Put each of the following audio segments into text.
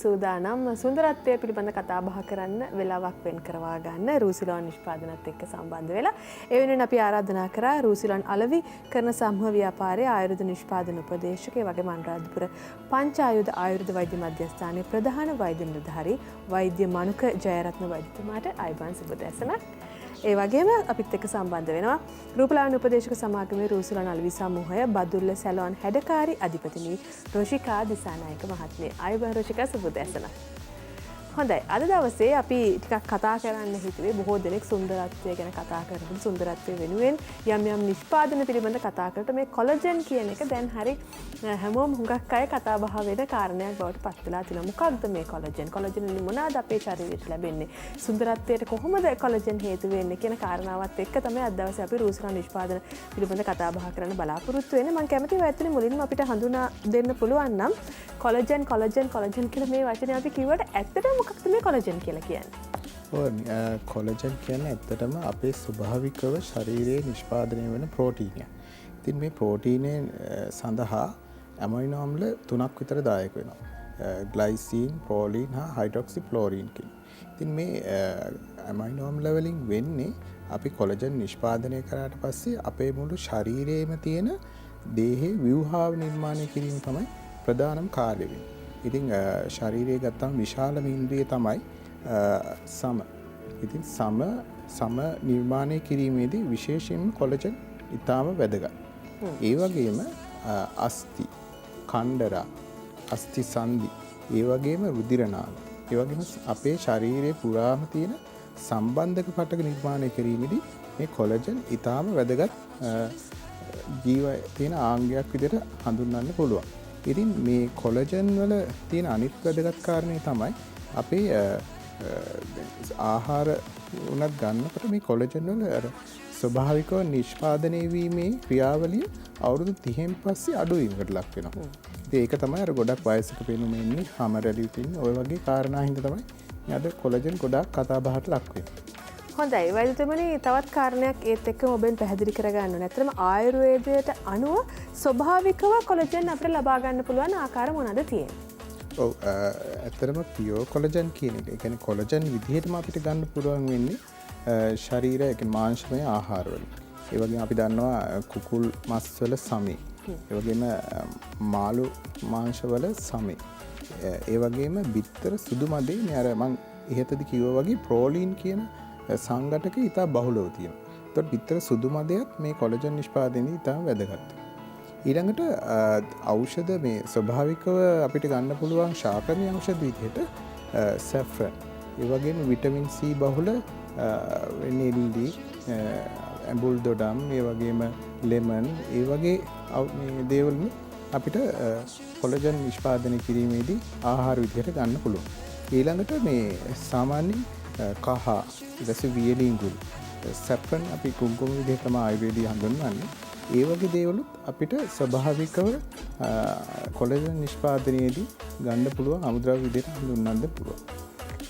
සූදානම් සුන්දරත්වය පිළිබඳ කතා බහ කරන්න වෙලාවක් වෙන් කරවා ගන්න රූසිලෝන් නිෂ්පාදනත් එක්ක සම්බන්ධ වෙලා ඒ වෙනුවෙන් අපි ආරාධනා කරා රූසිලෝන් අලවි කරන සමූහ ව්‍යාපාරයේ ආයුර්වේද නිෂ්පාදන උපදේශක ඒ වගේම අනුරාධපුර පංචායුධ ආයුර්වේද වෛද්‍ය මධ්‍යස්ථානයේ ප්‍රධාන වෛද්‍ය නිලධාරී වෛද්‍ය මනුක ජයරත්න වෛද්‍යතුමාට ආයුබෝවන් සුබ දැසනක්. ඒ වගේම අපිත් එක්ක සම්බන්ධ වෙනවා රූපලාවන්‍ය උපදේශක සමාගමේ රූසිලෝන් අලවි සමූහය බදුල්ල සැලොන් හැඩකාරී අධිපතිනි රොෂිකා දිසානායක මහත්මිය. ආයුබෝවන් රොෂිකා සුබ දැසනක්. හොඳයි අද දවසේ අපි ටිකක් කතා කරන්න හිතුවේ බොහෝ දෙනෙක් සුන්දරත්වය ගැන කතා කරනකොට සුන්දරත්වය වෙනුවෙන් යම් නිෂ්පාදන පිළිබඳ කතා කරලා මේ කොලජන් කියන එක දැන් හරි හැමෝම හුඟක් අය කතා බහ වෙන කාරණයක් බවට පත් වෙලා තිනවා. මොකක්ද මේ කොලජන්? කොලජන් මොනවාද අපේ ශරීරයට ලැබෙන්නේ? සුන්දරත්වයට කොහොමද කොලජන් හේතු වෙන්නේ කියන කාරණාවත් එක්ක තමයි අද දවසේ අපි රූසිලෝන් නිෂ්පාදන පිළිබඳ කතා බහ කරන්න බලාපොරොත්තු වෙන්නේ. මම කැමතියි ඔයත්නේ මුලින්ම අපිට හඳුනා දෙන්න පුළුවන් නම් කොලජන් කියලා මේ වචනේ අපි කිව්වට ඇත්තටම මොකක්ද මේ කොලජන් කියලා කියන්නේ? කොලජන් කියන්නේ ඇත්තටම අපේ ස්වභාවිකව ශරීරයේ නිෂ්පාදනය වෙන ප්‍රෝටීනයක්. ඉතින් මේ ප්‍රෝටීනය සඳහා ඇමයිනෝ අම්ල 3ක් විතර දායක වෙනවා. ග්ලයිසින්, ප්‍රෝලීන් හා හයිඩ්‍රොක්සිෆ්ලෝරීන් කියන. ඉතින් මේ ඇමයිනෝ අම්ල වලින් වෙන්නේ අපි කොලජන් නිෂ්පාදනය කරාට පස්සේ අපේ මුළු ශරීරයේම තියෙන දේහේ ව්‍යුහාව නිර්මාණය කිරීම තමයි ප්‍රධානම කාර්යය වෙන්නේ. ඉතින් ශරීරයේ ගත්තම විශාලම ඉන්ද්‍රිය තමයි සම. ඉතින් සම නිර්මාණය කිරීමේදී විශේෂයෙන්ම කොලජන් ඉතාම වැදගත්. ඒ වගේම අස්ථි, කණ්ඩරා, අස්ථි සංධි, ඒ වගේම රුධිරනාල, ඒ වගේම අපේ ශරීරයේ පුරාම තියෙන සම්බන්ධක පටක නිර්මාණය කිරීමේදී මේ කොලජන් ඉතාම වැදගත් ජීවයේ තියෙන ආංගයක් විදිහට හඳුන්වන්න පුළුවන්. ඉතින් මේ කොලජන් වල තියෙන අනිත් වැදගත් කාරණේ තමයි අපේ ආහාර උනත් ගන්නකොට මේ කොලජන් වල ස්වභාවිකව නිෂ්පාදනය වීමේ ක්‍රියාවලිය අවුරුදු 30න් පස්සේ අඩු වීමකට ලක් වෙනවා. ඉතින් ඒක තමයි අර ගොඩක් වයසක පෙනුම ඉන්නේ හැම රැලි තියෙන ඔය වගේ කාරණා හින්දා තමයි මේ අද කොලජන් ගොඩක් කතා බහට ලක් වෙන්නේ. හොඳයි වෛද්‍යතුමනි තවත් කාරණයක් ඒත් එක්කම ඔබෙන් පැහැදිලි කරගන්න ඕනේ. ඇත්තටම ආයුර්වේදයට අනුව ස්වභාවිකව කොලජන් අපිට ලබා ගන්න පුළුවන් ආකාර මොනවාද තියෙන්නේ? ඔව් ඇත්තටම පියෝ කොලජන් කියන එක. ඒ කියන්නේ කොලජන් විදිහටම අපිට ගන්න පුළුවන් වෙන්නේ ශරීරය ඒ කියන්නේ මාංශමය ආහාර වලින්. ඒ වගේම අපි දන්නවා කුකුල් මස් වල සමේ. ඒ වගේම මාළු මාංශ වල සමේ. ඒ වගේම බිත්තර සුදු මදේ මේ අර මං ඉහතදී කිව්වා වගේ ප්‍රෝලීන් කියන සංඝටක ඉතා බහුලව තියෙනවා. ඒතකොට බිත්තර සුදු මදයත් මේ කොලජන් නිෂ්පාදනයේ ඉතා වැදගත්. ඊළඟට ඖෂධ මේ ස්වභාවිකව අපිට ගන්න පුළුවන් ශාකමය ඖෂධ විදිහට සැෆ්‍රන්, ඒ වගේම විටමින් C බහුල නෙල්ලි, ඇඹුල් දොඩම්, ඒ වගේම ලෙමන්, ඒ වගේ මේ දේවල් අපිට කොලජන් නිෂ්පාදනය කිරීමේදී ආහාර විදිහට ගන්න පුළුවන්. ඊළඟට මේ සාමාන්‍ය කහ, ඊටසේ වියලින්ගුල්, සැෆ්‍රන් අපි කුංකුම විදිහට තමයි ආයුර්වේදයේ හඳුන්වන්නේ. ඒ වගේ දේවලුත් අපිට ස්වභාවිකව කොලජන් නිෂ්පාදනයේදී ගන්න පුළුවන් අමුද්‍රව්‍ය විදිහට හඳුන්වන්න පුළුවන්.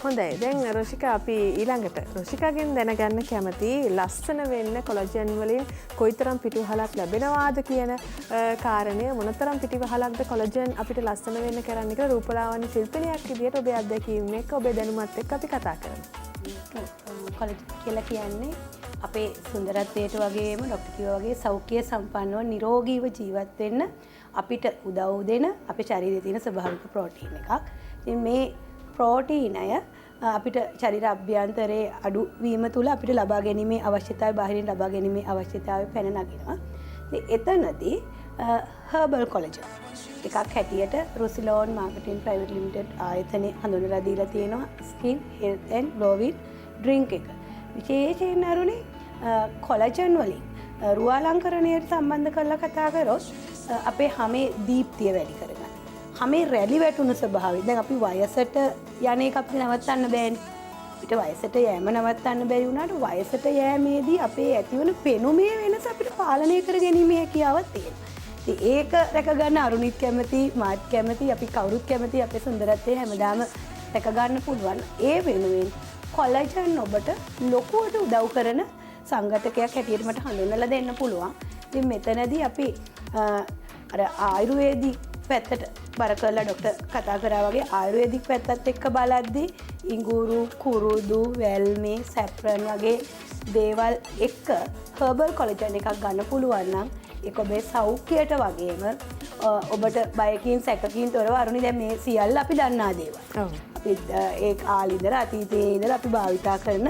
හොඳයි. දැන් රොෂිකා අපි ඊළඟට රොෂිකාගෙන් දැනගන්න කැමති ලස්සන වෙන්න කොලජන් වලින් කොයිතරම් පිටිවහලක් ලැබෙනවාද කියන කාරණය මොනතරම් පිටිවහලක්ද කොලජන් අපිට ලස්සන වෙන්න කරන්නේ කියලා රූපලාවන්‍ය ශිල්පිනියක් විදිහට ඔබේ අත්දැකීම් එක්ක ඔබේ දැනුමත් එක්ක අපි කතා කරමු. කොලජන් කියලා කියන්නේ අපේ සුන්දරත්වයට වගේම ડોක්ටර් කිව්වා වගේ සෞඛ්‍ය සම්පන්නව නිරෝගීව ජීවත් වෙන්න අපිට උදව් දෙන අපේ ශරීරයේ තියෙන ස්වභාවික ප්‍රෝටීන් එකක්. ඉතින් මේ ප්‍රෝටීනය අපිට ශරීර අභ්‍යන්තරයේ අඩු වීම තුළ අපිට ලබා ගැනීමේ අවශ්‍යතාවය බාහිරින් ලබා ගැනීමේ අවශ්‍යතාවය පැන නගිනවා. ඉතින් එතනදී හර්බල් කොලජන් එකක් හැටියට රූසිලෝන් මාකටිං ප්‍රයිවට් ලිමිටඩ් ආයතනයේ හඳුන්වලා දීලා තියෙනවා ස්කින් හෙල්ත් ඇන්ඩ් ග්ලෝවින් ඩ්‍රින්ක් එක. විශේෂයෙන් අරුණේ කොලජන් වලින් රුවාලංකරණයට සම්බන්ධ කරලා කතා කරොත් අපේ හැමේ දීප්තිය වැඩි කරගන්න. හැමේ රැලි වැටුණු ස්වභාවය. දැන් අපි වයසට යන එක අපිට නවත්තන්න බෑනේ. අපිට වයසට යෑම නවත්තන්න බැරි වුණාට වයසට යෑමේදී අපේ ඇතිවන පෙනුමේ වෙනස අපිට පාලනය කර ගැනීමේ හැකියාවක් තියෙනවා. ඉතින් ඒක රැක ගන්න අරුණිත් කැමති, මාත් කැමති, අපි කවුරුත් කැමති අපේ සුන්දරත්වය හැමදාම රැක ගන්න පුළුවන්. ඒ වෙනුවෙන් කොලජන් ඔබට ලොකුවට උදව් කරන සංඝටකයක් හැටියට මට හඳුන්වලා දෙන්න පුළුවන්. ඉතින් මෙතනදී අපි අර ආයුර්වේදික් පැත්තට බර කරලා ඩොක්ටර් කතා කරා වගේ ආයුර්වේදික් පැත්තත් එක්ක බලද්දී ඉඟුරු, කුරුදු, වැල්මේ, සැප්‍රන් වගේ දේවල් එක්ක හර්බල් කොලජන් එකක් ගන්න පුළුවන් නම් ඒක ඔබේ සෞඛ්‍යයට වගේම ඔබට බයකින් සැකකින් තොරව අරුණි දැන් මේ සියල්ල අපි දන්නා දේවල්. අපි ඒ කාලේ ඉඳලා අතීතයේ ඉඳලා අපි භාවිතා කරන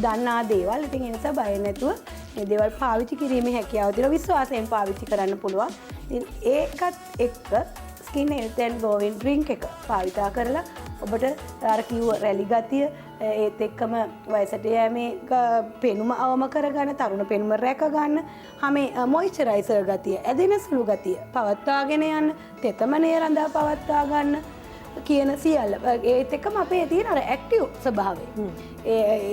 දන්නා දේවල්. ඉතින් ඒ නිසා බය නැතුව මේ දේවල් පාවිච්චි කිරීමේ හැකියාව තියෙනවා. විශ්වාසයෙන් පාවිච්චි කරන්න පුළුවන්. ඉතින් ඒකත් එක්ක ස්කින් හෙල්ත් ඇන්ඩ් ග්ලෝවින් ඩ්‍රින්ක් එක භාවිතා කරලා ඔබට අර කිව්ව රැලි ගතිය ඒත් එක්කම වයසට යෑමේ පෙනුම අවම කරගන්න, තරුණ පෙනුම රැක ගන්න, හැමේ මොයිස්චරයිසර් ගතිය, ඇදෙන සුළු ගතිය පවත්වාගෙන යන්න, තෙතමනය රඳා පවත්වා ගන්න කියන සියල්ල ඒත් එක්කම අපේ තියෙන අර ඇක්ටිව් ස්වභාවය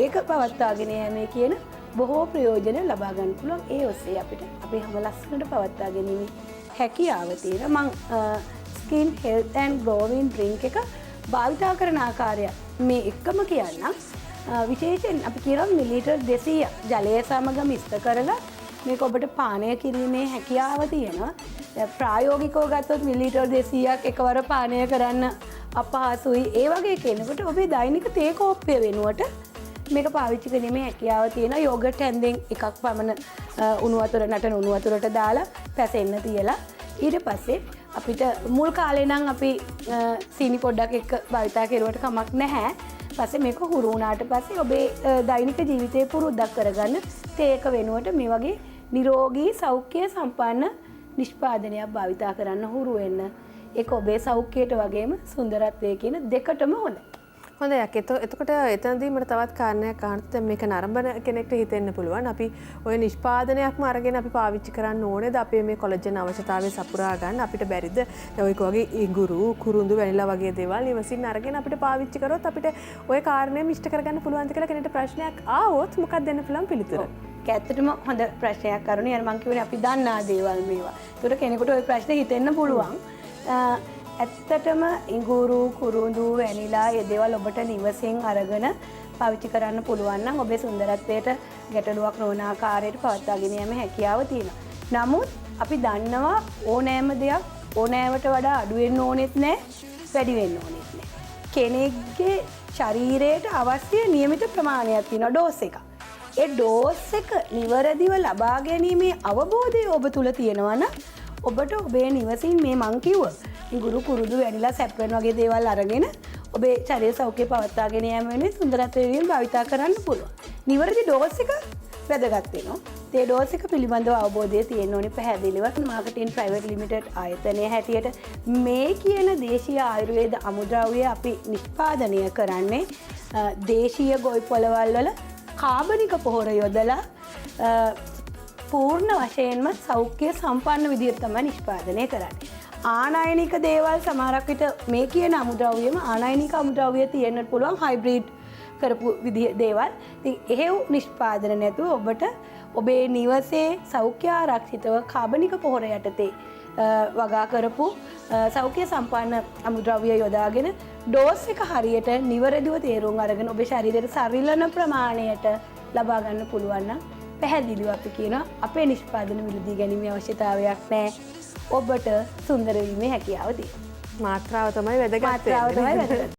ඒක පවත්වාගෙන යෑමේ කියන බොහෝ ප්‍රයෝජන ලබා ගන්න පුළුවන්. ඒ ඔස්සේ අපිට අපේ හැම ලස්සනට පවත්වා ගැනීම හැකියාව තියෙන මං ස්කින් හෙල්ත් ඇන්ඩ් ග්ලෝවින් ඩ්‍රින්ක් එක භාවිතා කරන ආකාරය මේ එක්කම කියන්නම්. විශේෂයෙන් අපි කියනවා මිලිලීටර් 200 ජලය සමග මිශ්‍ර කරලා මේක ඔබට පානය කිරීමේ හැකියාව තියෙනවා. ප්‍රායෝගිකව ගත්තොත් මිලිලීටර් 200ක් එකවර පානය කරන්න අපහසුයි. ඒ වගේ කෙනෙකුට ඔබේ දෛනික තේ කෝප්පය වෙනුවට මේක පාවිච්චි කිරීමේ හැකියාව තියෙන යෝගට් හැන්දෙන් එකක් පමණ උණු වතුර නටන උණු වතුරට දාලා පැසෙන්න තියලා ඊට පස්සේ අපිට මුල් කාලේ නම් අපි සීනි පොඩ්ඩක් එක්ක භාවිතා කරුවට කමක් නැහැ. පස්සේ මේක හුරු වුණාට පස්සේ ඔබේ දෛනික ජීවිතේ පුරුද්දක් කරගන්න තේක වෙනුවට මේ වගේ නිරෝගී සෞඛ්‍ය සම්පන්න නිෂ්පාදනයක් භාවිතා කරන්න හුරු වෙන්න. ඒක ඔබේ සෞඛ්‍යයට වගේම සුන්දරත්වයේ කියන දෙකටම හොඳයි. හොඳයක්. එතකොට එතනදී මට තවත් කාරණයක් අහන්නත් මේක නරඹන කෙනෙක්ට හිතෙන්න පුළුවන්. අපි ওই නිෂ්පාදනයක්ම අරගෙන අපි පාවිච්චි කරන්න ඕනේද? අපේ මේ කොලජන් අවශ්‍යතාවය සපුරා ගන්න අපිට බැරිද? ඔය වගේ ඉඟුරු, කුරුඳු, වැනිලා වගේ දේවල් නිවසින් අරගෙන අපිට පාවිච්චි කරොත් අපිට ওই කාරණේ මිෂ්ඨ කරගන්න පුළුවන්ද කියලා කෙනෙක්ට ප්‍රශ්නයක් ආවොත් මොකක්ද දෙන්න පුළුවන් පිළිතුර? ඇත්තටම හොඳ ප්‍රශ්නයක් කරුණේ. අර මං කියුනේ අපි දන්නා දේවල් මේවා. ඒකට කෙනෙකුට ওই ප්‍රශ්නේ හිතෙන්න පුළුවන්. ඇත්තටම ඉඟුරු, කුරුඳු, වැනිලා ඒ දේවල් ඔබට නිවසෙන් අරගෙන පාවිච්චි කරන්න පුළුවන් නම් ඔබේ සුන්දරත්වයට ගැටලුවක් නොවන ආකාරයට පවත්වාගෙන යෑමේ හැකියාව තියෙනවා. නමුත් අපි දන්නවා ඕනෑම දෙයක් ඕනෑවට වඩා අඩු වෙන්න ඕනෙත් නැහැ, වැඩි වෙන්න ඕනෙත් නැහැ. කෙනෙක්ගේ ශරීරයට අවශ්‍ය නියමිත ප්‍රමාණයක් තියෙනවා, ඩෝස් එකක්. ඒ ඩෝස් එක නිවැරදිව ලබා ගැනීමේ අවබෝධය ඔබ තුල තියෙනවා නම් ඔබට ඔබේ නිවසින් මේ මං කිව්ව ඉඟුරු, කුරුදු, වැනිලා, සැප්‍රන් වගේ දේවල් අරගෙන ඔබේ ශරීර සෞඛ්‍ය පවත්වාගෙන යාම වෙනුවෙන් සුන්දරත්වයෙන් භාවිතා කරන්න පුළුවන්. නිවැරදි ඩෝස් එක වැදගත් වෙනවා. ඒ ඩෝස් එක පිළිබඳව අවබෝධය තියෙන්න ඕනේ පැහැදිලිව. මාකටින් ප්‍රයිවට් ලිමිටඩ් ආයතනය හැටියට මේ කියන දේශීය ආයුර්වේද අමුද්‍රව්‍ය අපි නිෂ්පාදනය කරන්නේ දේශීය ගොවි පොළවල් වල කාබනික පොහොර යොදලා පූර්ණ වශයෙන්ම සෞඛ්‍ය සම්පන්න විදිහට තමයි නිෂ්පාදනය කරන්නේ. ආනයනික දේවල් සමහරක් විට මේ කියන අමුද්‍රව්‍යම ආනයනික අමුද්‍රව්‍ය තියෙන්නත් පුළුවන් හයිබ්‍රිඩ් කරපු විදිහ දේවල්. ඉතින් එහෙව් නිෂ්පාදන නැතුව ඔබට ඔබේ නිවසේ සෞඛ්‍ය ආරක්ෂිතව කාබනික පොහොර යටතේ වගා කරපු සෞඛ්‍ය සම්පන්න අමුද්‍රව්‍ය යොදාගෙන ඩෝස් එක හරියට නිවැරදිව තේරුම් අරගෙන ඔබේ ශරීරයට සරිලන ප්‍රමාණයට ලබා ගන්න පුළුවන් නම් පැහැදිලිව අපි කියනවා අපේ නිෂ්පාදන මිලදී ගැනීමේ අවශ්‍යතාවයක් නැහැ. ඔබට සුන්දර වීමේ හැකියාව තියෙනවා. මාත්‍රාව තමයි වැදගත් වෙන්නේ.